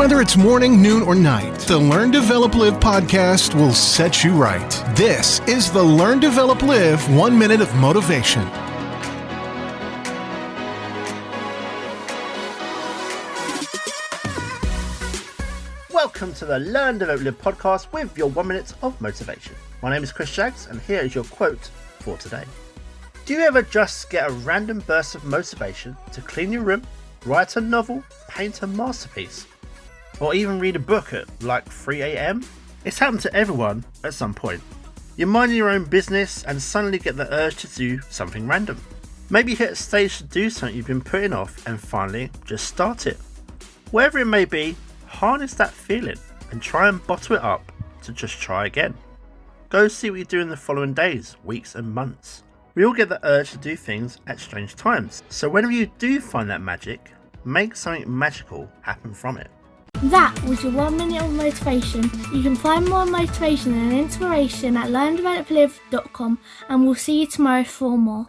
Whether it's morning, noon, or night, the Learn, Develop, Live podcast will set you right. This is the Learn, Develop, Live 1 Minute of Motivation. Welcome to the Learn, Develop, Live podcast with your 1 minute of motivation. My name is Chris Shaggs, and here is your quote for today. Do you ever just get a random burst of motivation to clean your room, write a novel, paint a masterpiece, or even read a book at like 3 a.m? It's happened to everyone at some point. You're minding your own business and suddenly get the urge to do something random. Maybe you hit a stage to do something you've been putting off and finally just start it. Wherever it may be, harness that feeling and try and bottle it up to just try again. Go see what you do in the following days, weeks and months. We all get the urge to do things at strange times, so whenever you do find that magic, make something magical happen from it. That was your 1 minute of motivation. You can find more motivation and inspiration at learndeveloplive.com, and we'll see you tomorrow for more.